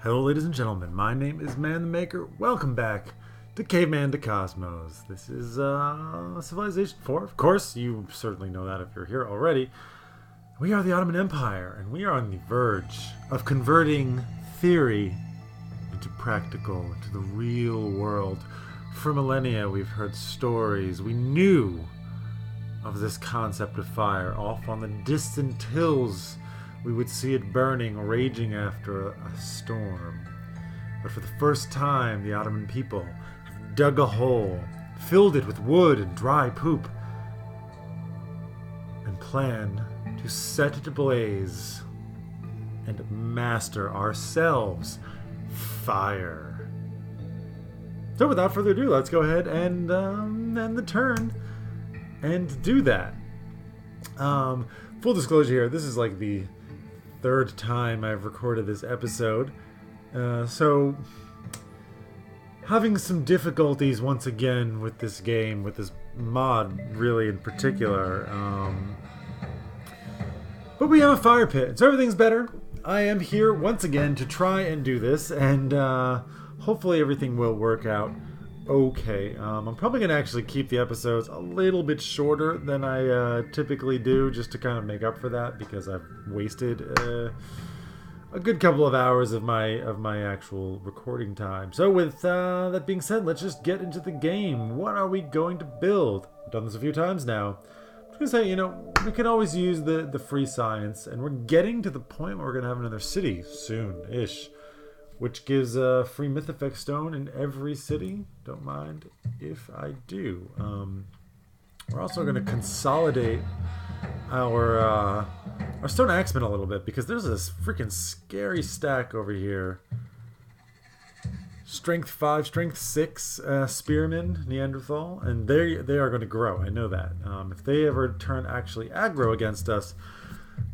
Hello ladies and gentlemen, my name is ManTheMaker. Welcome back to Caveman to Cosmos. This is Civilization 4. Of course, you certainly know that if you're here already. We are the Ottoman Empire, and we are on the verge of converting theory into practical, into the real world. For millennia, we've heard stories. We knew of this concept of fire. Off on the distant hills, we would see it burning, raging after a storm. But for the first time, the Ottoman people have dug a hole, filled it with wood and dry poop, and plan to set it ablaze and master ourselves fire. So without further ado, let's go ahead and end the turn and do that. Full disclosure here, this is like the third time I've recorded this episode, so having some difficulties once again with this game, with this mod really in particular, but we have a fire pit, so everything's better. I am here once again to try and do this, and hopefully everything will work out okay. I'm probably going to actually keep the episodes a little bit shorter than I typically do, just to kind of make up for that, because I've wasted a good couple of hours of my actual recording time. So with that being said, let's just get into the game. What are we going to build? I've done this a few times now. I'm just going to say, we can always use the free science, and we're getting to the point where we're going to have another city soon-ish, which gives a free myth effect stone in every city. Don't mind if I do. We're also going to consolidate our stone axemen a little bit, because there's this freaking scary stack over here. Strength 5, Strength 6 spearmen, Neanderthal, and they are going to grow. I know that. If they ever turn actually aggro against us,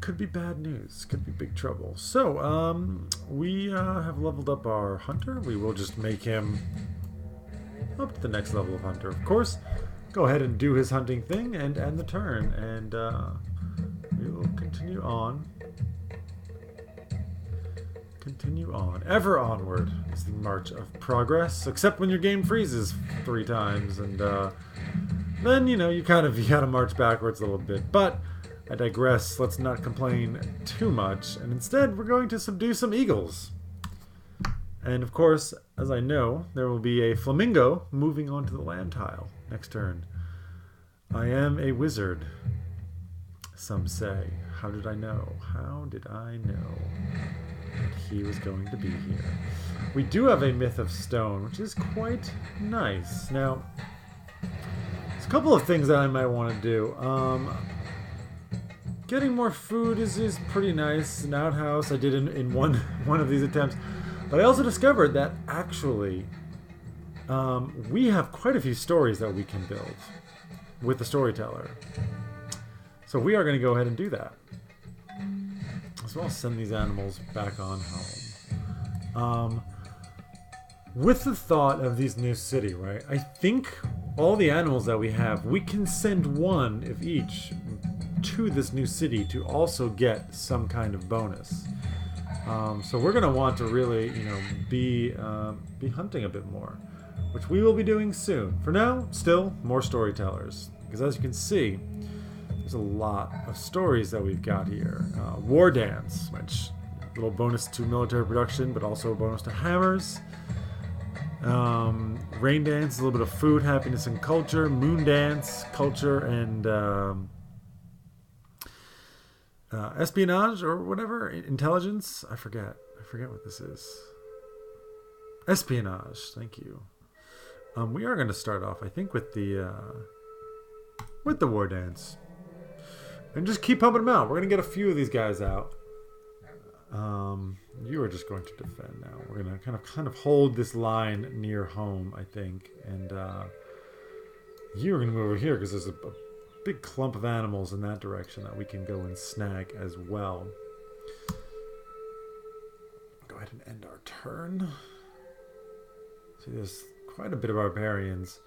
could be bad news, could be big trouble. So, we have leveled up our hunter. We will just make him up to the next level of hunter, of course. Go ahead and do his hunting thing and end the turn, and we will continue on. Continue on. Ever onward is the march of progress, except when your game freezes 3 times, and then, you gotta march backwards a little bit. But I digress. Let's not complain too much, and instead we're going to subdue some eagles. And of course, as I know, there will be a flamingo moving onto the land tile next turn. I am a wizard, some say. How did I know? How did I know that he was going to be here? We do have a myth of stone, which is quite nice. Now, there's a couple of things that I might want to do. Getting more food is pretty nice. An outhouse I did in one of these attempts. But I also discovered that actually we have quite a few stories that we can build with the storyteller. So we are going to go ahead and do that. So I'll send these animals back on home. With the thought of this new city, right? I think all the animals that we have, we can send one of each to this new city to also get some kind of bonus. So we're going to want to really, be hunting a bit more, which we will be doing soon. For now, still more storytellers, because as you can see, there's a lot of stories that we've got here. War dance, which little bonus to military production, but also a bonus to hammers. Rain dance, a little bit of food, happiness, and culture. Moon dance, culture, and espionage or whatever, intelligence. I forget what this is. Espionage. Thank you. We are going to start off, I think, with the war dance, and just keep pumping them out. We're going to get a few of these guys out. You are just going to defend now. We're going to kind of hold this line near home, I think, and you are going to move over here because there's a big clump of animals in that direction that we can go and snag as well. Go ahead and end our turn. See, there's quite a bit of barbarians.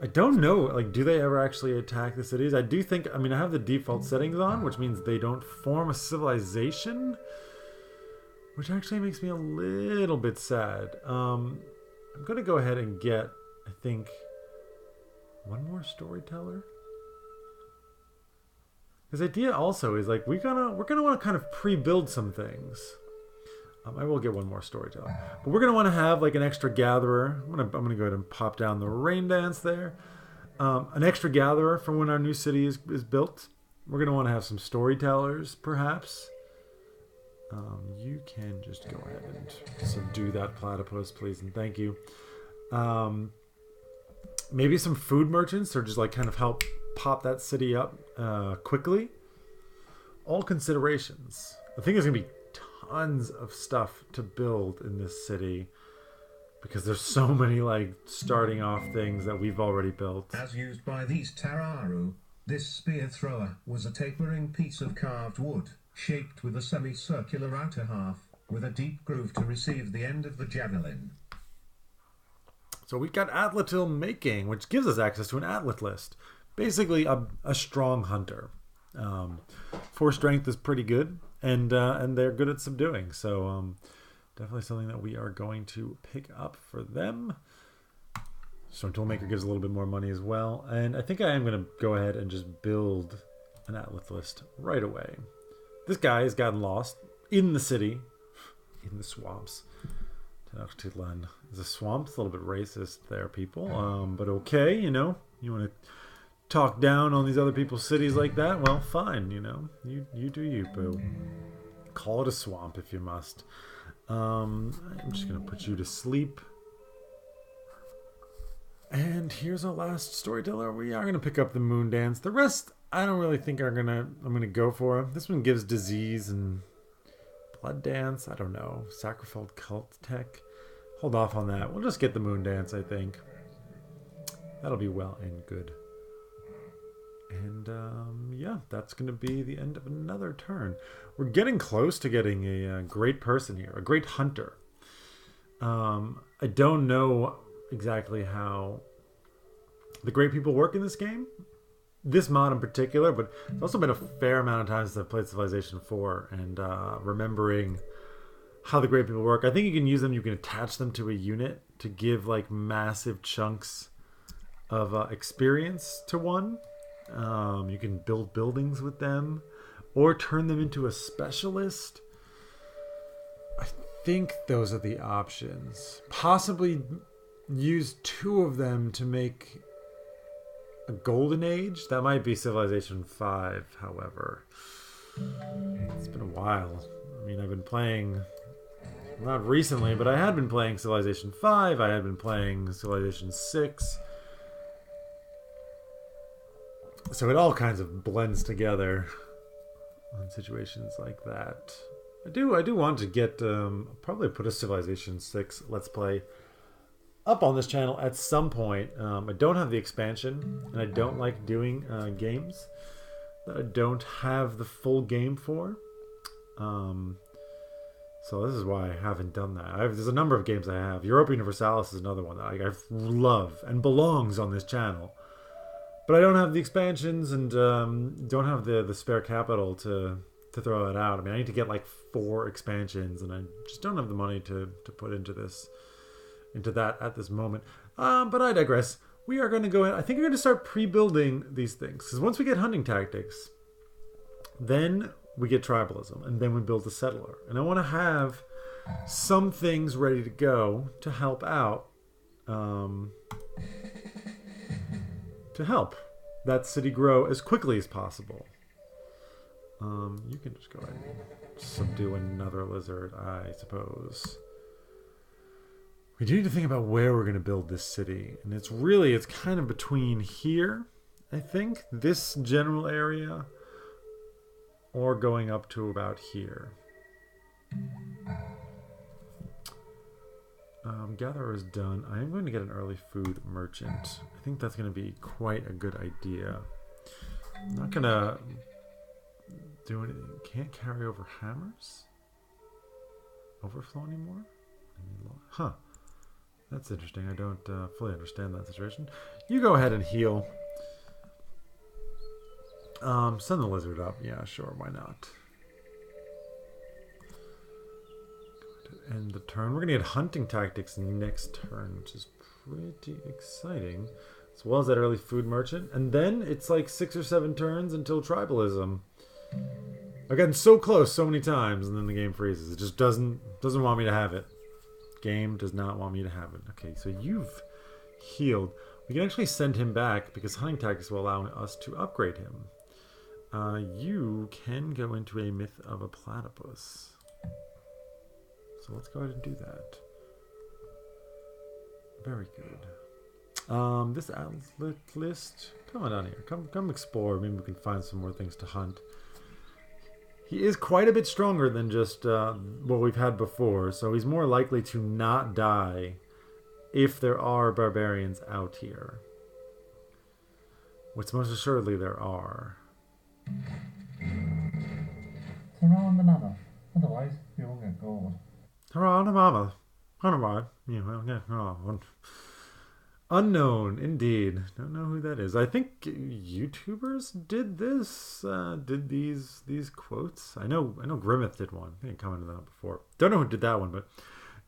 I don't know, do they ever actually attack the cities? I do think, I have the default settings on, which means they don't form a civilization. which actually makes me a little bit sad. I'm going to go ahead and get, I think, one more storyteller. His idea also is like we're gonna want to kind of pre-build some things. I will get one more storyteller, but we're gonna want to have like an extra gatherer. I'm gonna go ahead and pop down the rain dance there. An extra gatherer for when our new city is built. We're gonna want to have some storytellers, perhaps. You can just go ahead and subdue that platypus, please, and thank you. Maybe some food merchants, or just like kind of help pop that city up quickly. All considerations. I think there's gonna be tons of stuff to build in this city because there's so many like starting off things that we've already built. As used by these Tararu, this spear thrower was a tapering piece of carved wood, shaped with a semicircular outer half, with a deep groove to receive the end of the javelin. So we've got Atlatil making, which gives us access to an Atlat list. Basically a strong hunter. 4 strength is pretty good, and they're good at subduing. So definitely something that we are going to pick up for them. Stone Toolmaker gives a little bit more money as well. And I think I am going to go ahead and just build an Atlas list right away. This guy has gotten lost in the city, in the swamps. Tenochtitlan is a swamp. It's a little bit racist there, people. But okay, you know, you want to talk down on these other people's cities like that? Well, fine, you know. You do you, boo. Call it a swamp if you must. I'm just going to put you to sleep. And here's our last storyteller. We are going to pick up the moon dance. The rest, I don't really think I'm going to go for. This one gives disease and blood dance. I don't know. Sacrificed cult tech. Hold off on that. We'll just get the moon dance, I think. That'll be well and good. And yeah, that's going to be the end of another turn. We're getting close to getting a great person here, a great hunter. I don't know exactly how the great people work in this game, this mod in particular, but it's also been a fair amount of times since I've played Civilization 4, and remembering how the great people work. I think you can use them, you can attach them to a unit to give like massive chunks of experience to one. You can build buildings with them or turn them into a specialist. I think those are the options. Possibly use 2 of them to make a golden age. That might be Civilization 5, however. It's been a while. I mean, I've been playing, not recently, but I had been playing Civilization 5. I had been playing Civilization 6. So it all kinds of blends together in situations like that. I do want to get, probably put a Civilization 6 Let's Play up on this channel at some point. I don't have the expansion, and I don't like doing games that I don't have the full game for. So this is why I haven't done that. There's a number of games I have. Europa Universalis is another one that I love and belongs on this channel. But I don't have the expansions and don't have the spare capital to throw that out. I mean, I need to get like 4 expansions, and I just don't have the money to put into that at this moment. But I digress. We are going to go ahead. I think we're going to start pre-building these things, because once we get hunting tactics, then we get tribalism, and then we build a settler. And I want to have some things ready to go to help out. To help that city grow as quickly as possible. You can just go ahead and subdue another lizard, I suppose. We do need to think about where we're going to build this city. And it's kind of between here, I think, this general area, or going up to about here. Gatherer is done. I am going to get an early food merchant. I think that's going to be quite a good idea. I'm not going to do anything. Can't carry over hammers? Overflow anymore? Huh. That's interesting. I don't fully understand that situation. You go ahead and heal. Send the lizard up. Yeah, sure. Why not? end the turn. We're going to get hunting tactics next turn, which is pretty exciting. As well as that early food merchant. And then it's like 6 or 7 turns until tribalism. Again, so close so many times, and then the game freezes. It just doesn't want me to have it. Game does not want me to have it. Okay, so you've healed. We can actually send him back because hunting tactics will allow us to upgrade him. You can go into a myth of a platypus. So let's go ahead and do that. Very good. This outlet list. Come on down here. Come explore. Maybe we can find some more things to hunt. He is quite a bit stronger than just what we've had before, so he's more likely to not die if there are barbarians out here. Which most assuredly there are. Hurrah on the mother. Otherwise, you will get gored. Hurrah on the mama. Unknown, indeed. Don't know who that is. I think YouTubers did this. Did these quotes. I know Grimmeth did one. I think I commented on that before. Don't know who did that one, but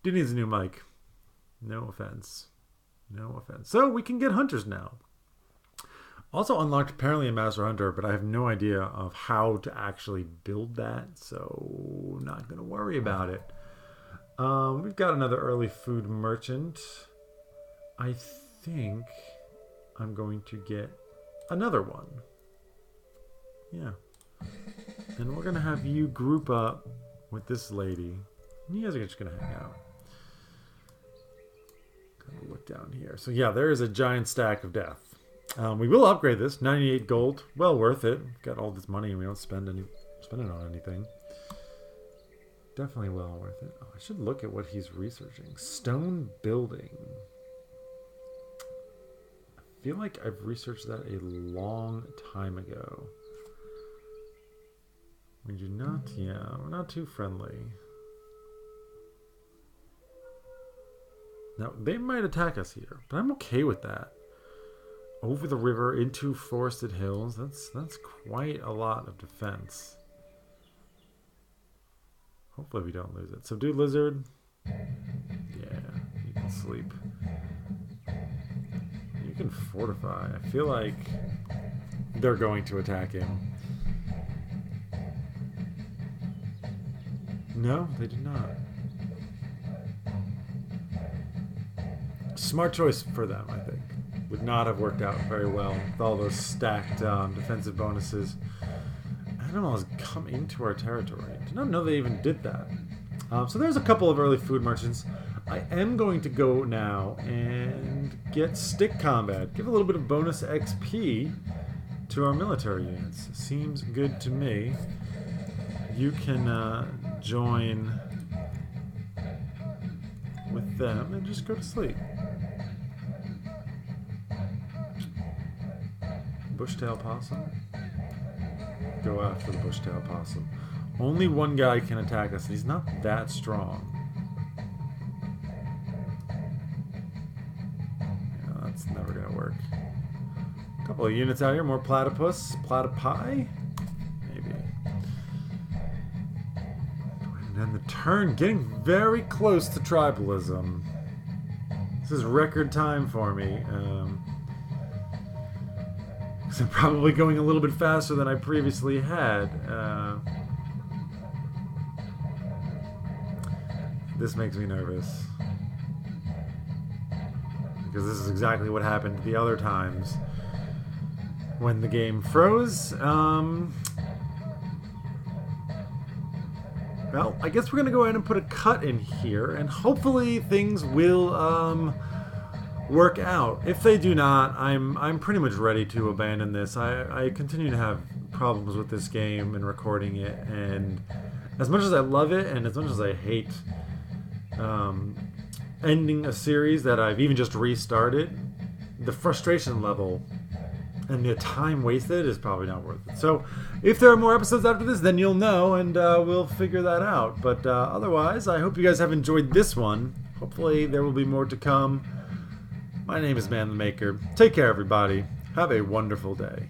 dude needs a new mic. No offense. No offense. So we can get hunters now. Also unlocked apparently a Master Hunter, but I have no idea of how to actually build that, so not going to worry about it. We've got another early food merchant. I think I'm going to get another one. Yeah. And we're going to have you group up with this lady. You guys are just going to hang out. Look down here. So yeah, there is a giant stack of death. We will upgrade this. 98 gold. Well worth it. We've got all this money and we don't spend it on anything. Definitely well worth it. Oh, I should look at what he's researching. Stone building. I feel like I've researched that a long time ago. We do not, yeah, we're not too friendly. Now, they might attack us here, but I'm okay with that. Over the river, into forested hills, that's quite a lot of defense. Hopefully we don't lose it. Subdued lizard. Yeah, you can sleep. You can fortify. I feel like they're going to attack him. No, they did not. Smart choice for them, I think. Would not have worked out very well with all those stacked defensive bonuses. Animals come into our territory. Did not know they even did that. So there's a couple of early food merchants. I am going to go now and get stick combat. Give a little bit of bonus XP to our military units. Seems good to me. You can join with them and just go to sleep. Bushtail possum. Go after the bushtail possum. Only one guy can attack us, and he's not that strong. Yeah, that's never gonna work. A couple of units out here, more platypus, platypi, maybe. And then the turn, getting very close to tribalism. This is record time for me. I'm probably going a little bit faster than I previously had. This makes me nervous. Because this is exactly what happened the other times when the game froze. Well, I guess we're going to go ahead and put a cut in here, and hopefully things will work out. If they do not, I'm pretty much ready to abandon this. I continue to have problems with this game and recording it, and as much as I love it and as much as I hate ending a series that I've even just restarted, the frustration level and the time wasted is probably not worth it. So if there are more episodes after this, then you'll know, and we'll figure that out. But otherwise, I hope you guys have enjoyed this one. Hopefully there will be more to come. My name is ManTheMaker. Take care, everybody. Have a wonderful day.